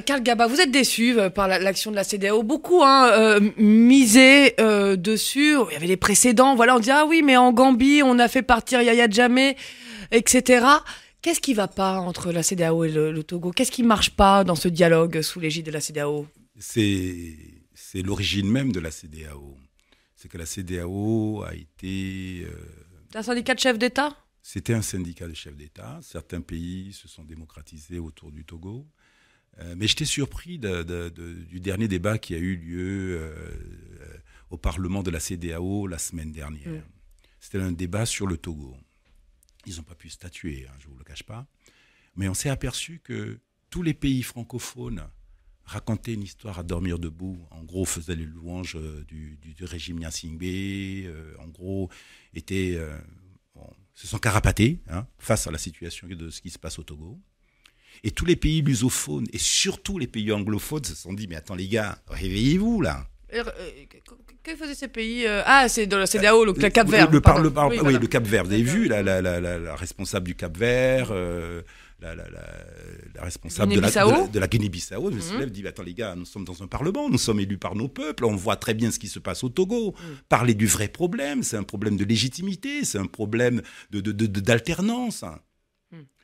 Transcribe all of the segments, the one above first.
Karl Gaba, vous êtes déçu par l'action de la CEDEAO. Beaucoup misaient dessus. Il y avait les précédents. Voilà, on dit ah oui, mais en Gambie, on a fait partir Yaya Jammeh, etc. Qu'est-ce qui va pas entre la CEDEAO et le Togo? Qu'est-ce qui marche pas dans ce dialogue sous l'égide de la CEDEAO? C'est l'origine même de la CEDEAO. C'est que la CEDEAO a été... C'est un syndicat de chefs d'État? C'était un syndicat de chefs d'État. Certains pays se sont démocratisés autour du Togo. Mais j'étais surpris du dernier débat qui a eu lieu au Parlement de la CEDEAO la semaine dernière. C'était un débat sur le Togo. Ils n'ont pas pu statuer, je ne vous le cache pas. Mais on s'est aperçu que tous les pays francophones racontaient une histoire à dormir debout. En gros, faisaient les louanges du régime Gnassingbé. En gros, se sont carapatés face à la situation de ce qui se passe au Togo. Et tous les pays lusophones, et surtout les pays anglophones, se sont dit, mais attends les gars, réveillez-vous là. Que faisaient ces pays c'est dans la CEDEAO, le Cap-Vert. Le Cap-Vert. Vous avez vu la responsable du Cap-Vert, la responsable de la Guinée-Bissau, se lève et dit, attends les gars, nous sommes dans un parlement, nous sommes élus par nos peuples, on voit très bien ce qui se passe au Togo. Parler du vrai problème, c'est un problème de légitimité, c'est un problème d'alternance.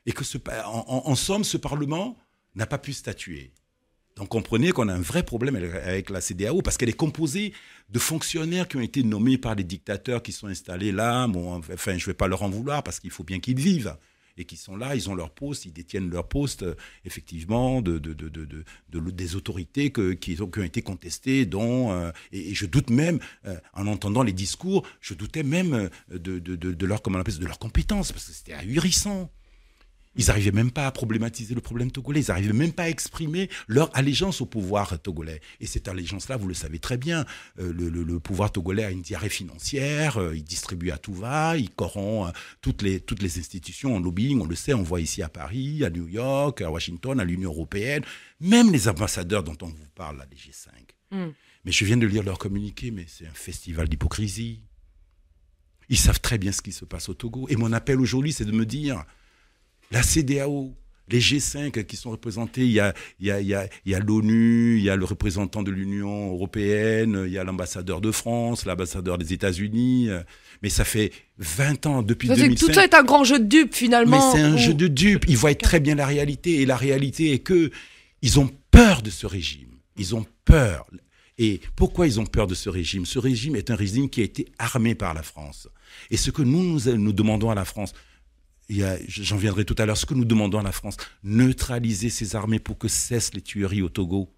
Et que en somme, ce parlement n'a pas pu statuer. Donc comprenez qu'on a un vrai problème avec la CEDEAO parce qu'elle est composée de fonctionnaires qui ont été nommés par des dictateurs qui sont installés là. Bon, enfin, je ne vais pas leur en vouloir parce qu'il faut bien qu'ils vivent. Et qui sont là, ils ont leur poste, ils détiennent leur poste, effectivement, des autorités qui ont été contestées, dont, et je doute même, en entendant les discours, je doutais même de leur compétence, parce que c'était ahurissant. Ils n'arrivaient même pas à problématiser le problème togolais, ils n'arrivaient même pas à exprimer leur allégeance au pouvoir togolais. Et cette allégeance-là, vous le savez très bien, le pouvoir togolais a une diarrhée financière, il distribue à tout va, il corrompt toutes les institutions en lobbying, on le sait, on voit ici à Paris, à New York, à Washington, à l'Union européenne, même les ambassadeurs dont on vous parle, là, les G5. Mais je viens de lire leur communiqué, mais c'est un festival d'hypocrisie. Ils savent très bien ce qui se passe au Togo. Et mon appel aujourd'hui, c'est de me dire... La CEDEAO, les G5 qui sont représentés, il y a l'ONU, il y a le représentant de l'Union européenne, il y a l'ambassadeur de France, l'ambassadeur des États-Unis. Mais ça fait 20 ans, depuis 2005. Tout ça est un grand jeu de dupes, finalement. Mais c'est un jeu de dupes. Ils voient très bien la réalité. Et la réalité est qu'ils ont peur de ce régime. Ils ont peur. Et pourquoi ils ont peur de ce régime? Ce régime est un régime qui a été armé par la France. Et ce que nous demandons à la France... J'en viendrai tout à l'heure. Ce que nous demandons à la France, neutraliser ces armées pour que cessent les tueries au Togo.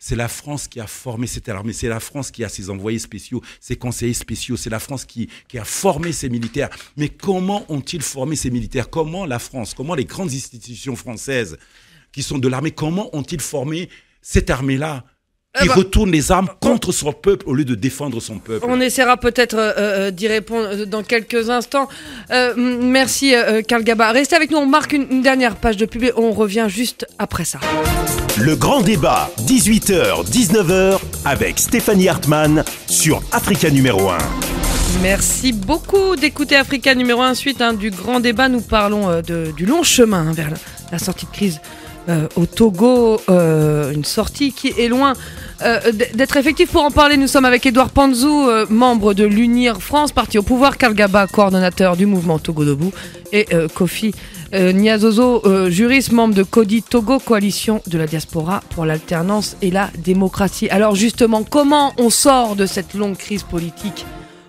C'est la France qui a formé cette armée, c'est la France qui a ses envoyés spéciaux, ses conseillers spéciaux, c'est la France qui a formé ses militaires. Mais comment ont-ils formé ces militaires? Comment la France, comment les grandes institutions françaises qui sont de l'armée, comment ont-ils formé cette armée-là qui retourne les armes contre son peuple au lieu de défendre son peuple? On essaiera peut-être d'y répondre dans quelques instants. Merci Karl Gaba. Restez avec nous, on marque une dernière page de pub et on revient juste après ça. Le grand débat, 18h, 19h, avec Stéphanie Hartmann sur Africa numéro 1. Merci beaucoup d'écouter Africa numéro 1. Suite du grand débat, nous parlons du long chemin vers la sortie de crise au Togo, une sortie qui est loin d'être effective. Pour en parler, nous sommes avec Edouard Panzou, membre de l'UNIR France, parti au pouvoir, Karl Gaba, coordonnateur du mouvement Togo Debout, et Kofi Niazozo, juriste, membre de CODI Togo, coalition de la diaspora pour l'alternance et la démocratie. Alors justement, comment on sort de cette longue crise politique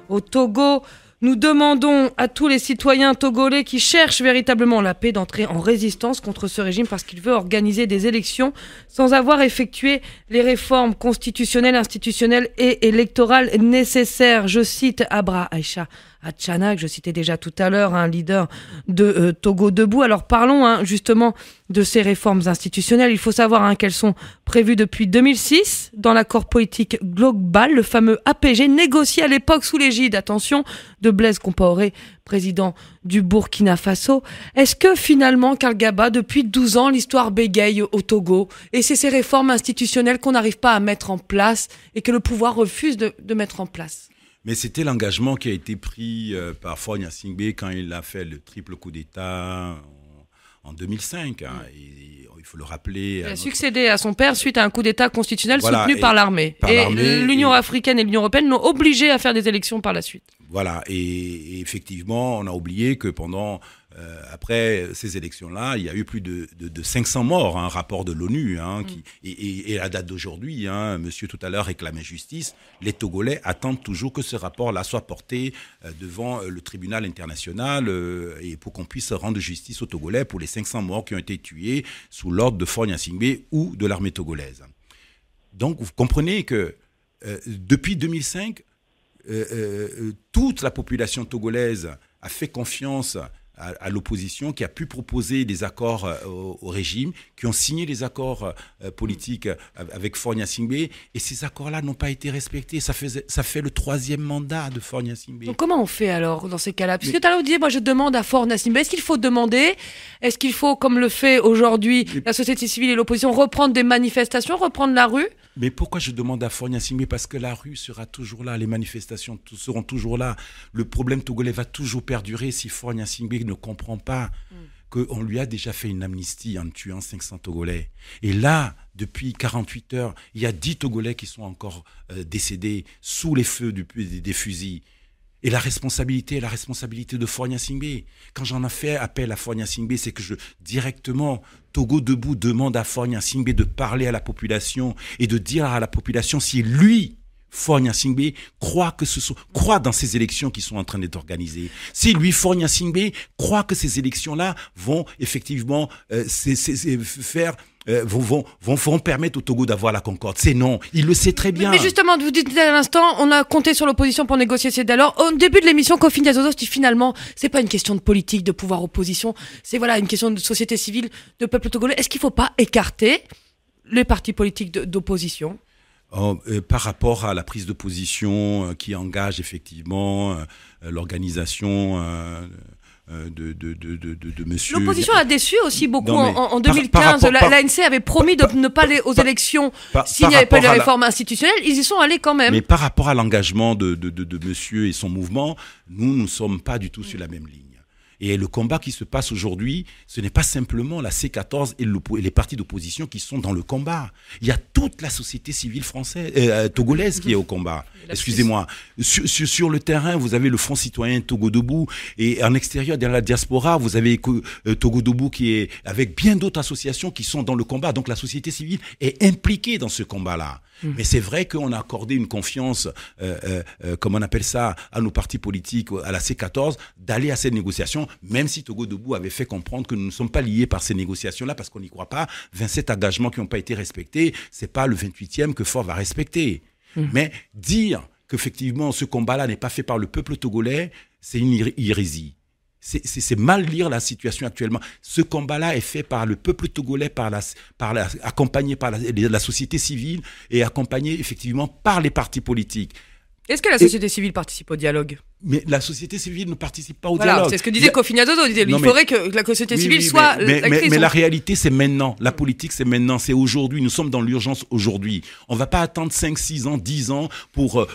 au Togo? Nous demandons à tous les citoyens togolais qui cherchent véritablement la paix d'entrer en résistance contre ce régime parce qu'il veut organiser des élections sans avoir effectué les réformes constitutionnelles, institutionnelles et électorales nécessaires. Je cite Abra Aïcha Atchana, que je citais déjà tout à l'heure, un leader de Togo Debout. Alors parlons justement de ces réformes institutionnelles. Il faut savoir qu'elles sont prévues depuis 2006 dans l'accord politique global, le fameux APG, négocié à l'époque sous l'égide, attention, de Blaise Compaoré, président du Burkina Faso. Est-ce que finalement, Karl Gaba, depuis 12 ans, l'histoire bégaye au Togo et c'est ces réformes institutionnelles qu'on n'arrive pas à mettre en place et que le pouvoir refuse de mettre en place? Mais c'était l'engagement qui a été pris par Faure Gnassingbé quand il a fait le triple coup d'État en 2005. Et il faut le rappeler. Il a succédé à son père suite à un coup d'État constitutionnel soutenu par l'armée. Et l'Union africaine et l'Union européenne l'ont obligé à faire des élections par la suite. Voilà, et effectivement, on a oublié que après ces élections-là, il y a eu plus de 500 morts, un rapport de l'ONU, et à la date d'aujourd'hui, monsieur tout à l'heure réclamait justice, les Togolais attendent toujours que ce rapport-là soit porté devant le tribunal international et pour qu'on puisse rendre justice aux Togolais pour les 500 morts qui ont été tués sous l'ordre de Faure Gnassingbé ou de l'armée togolaise. Donc vous comprenez que depuis 2005, toute la population togolaise a fait confiance à l'opposition, qui a pu proposer des accords au régime, qui ont signé des accords politiques avec Faure Gnassingbé, et ces accords-là n'ont pas été respectés. Ça fait le 3e mandat de Faure Gnassingbé. Donc comment on fait alors dans ces cas-là? Puisque tout à l'heure vous disiez, moi je demande à Faure Gnassingbé, est-ce qu'il faut demander, est-ce qu'il faut, comme le fait aujourd'hui la société civile et l'opposition, reprendre des manifestations, reprendre la rue? Mais pourquoi je demande à Faure Gnassingbé? Parce que la rue sera toujours là, les manifestations seront toujours là. Le problème togolais va toujours perdurer si Faure Gnassingbé ne comprend pas qu'on lui a déjà fait une amnistie en tuant 500 Togolais. Et là, depuis 48 heures, il y a 10 Togolais qui sont encore décédés sous les feux des fusils. Et la responsabilité est la responsabilité de Faure Gnassingbé. Quand j'en ai fait appel à Faure Gnassingbé, c'est que directement, Togo Debout demande à Faure Gnassingbé de parler à la population et de dire à la population si lui, Faure Gnassingbé, croit dans ces élections qui sont en train d'être organisées. Si lui, Faure Gnassingbé, croit que ces élections-là vont effectivement vont permettre au Togo d'avoir la concorde. C'est non. Il le sait très bien. Mais justement, vous dites à l'instant, on a compté sur l'opposition pour négocier ces dialogues. Au début de l'émission, Kofi Ndiazozo dit finalement, c'est pas une question de politique, de pouvoir opposition. C'est une question de société civile, de peuple togolais. Est-ce qu'il faut pas écarter les partis politiques d'opposition? Par rapport à la prise de position qui engage effectivement l'organisation de monsieur... L'opposition a déçu aussi beaucoup. En 2015, l'ANC avait promis de ne pas aller aux élections s'il n'y avait pas de réforme institutionnelle. Ils y sont allés quand même. Mais par rapport à l'engagement de monsieur et son mouvement, nous ne sommes pas du tout sur la même ligne. Et le combat qui se passe aujourd'hui, ce n'est pas simplement la C14 et les partis d'opposition qui sont dans le combat. Il y a toute la société civile togolaise qui est au combat. Excusez-moi. Sur le terrain, vous avez le Front citoyen Togo Debout, et en extérieur, dans la diaspora, vous avez Togo Debout qui est avec bien d'autres associations qui sont dans le combat. Donc la société civile est impliquée dans ce combat-là. Mais c'est vrai qu'on a accordé une confiance, comme on appelle ça, à nos partis politiques, à la C14, d'aller à ces négociations, même si Togo Debout avait fait comprendre que nous ne sommes pas liés par ces négociations-là, parce qu'on n'y croit pas. 27 engagements qui n'ont pas été respectés, c'est pas le 28e que Faure va respecter. Mais dire qu'effectivement ce combat-là n'est pas fait par le peuple togolais, c'est une hérésie. C'est mal lire la situation actuellement. Ce combat-là est fait par le peuple togolais, accompagné par la société civile et accompagné effectivement par les partis politiques. Est-ce que la société civile participe au dialogue? Mais la société civile ne participe pas au dialogue. C'est ce que disait Kofi Ndiazozo. Il faudrait que la société civile soit mais la réalité, c'est maintenant. La politique, c'est maintenant. C'est aujourd'hui. Nous sommes dans l'urgence aujourd'hui. On ne va pas attendre 5, 6 ans, 10 ans pour,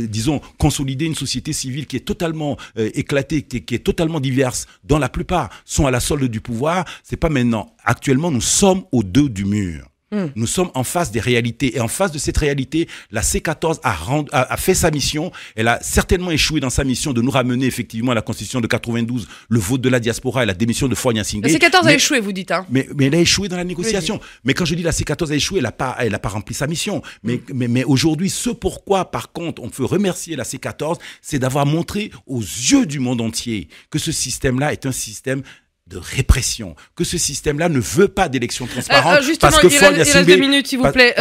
disons, consolider une société civile qui est totalement éclatée, qui est totalement diverse, dont la plupart sont à la solde du pouvoir. C'est pas maintenant. Actuellement, nous sommes au dos du mur. Nous sommes en face des réalités. Et en face de cette réalité, la C14 a fait sa mission. Elle a certainement échoué dans sa mission de nous ramener effectivement à la Constitution de 92, le vote de la diaspora et la démission de Faure Gnassingbé. La C14 a échoué, vous dites. Mais elle a échoué dans la négociation. Oui. Mais quand je dis la C14 a échoué, elle n'a pas rempli sa mission. Mais aujourd'hui, ce pourquoi, par contre, on peut remercier la C14, c'est d'avoir montré aux yeux du monde entier que ce système-là est un système de répression, que ce système-là ne veut pas d'élections transparentes. Justement, parce que il reste 2 minutes, s'il vous plaît.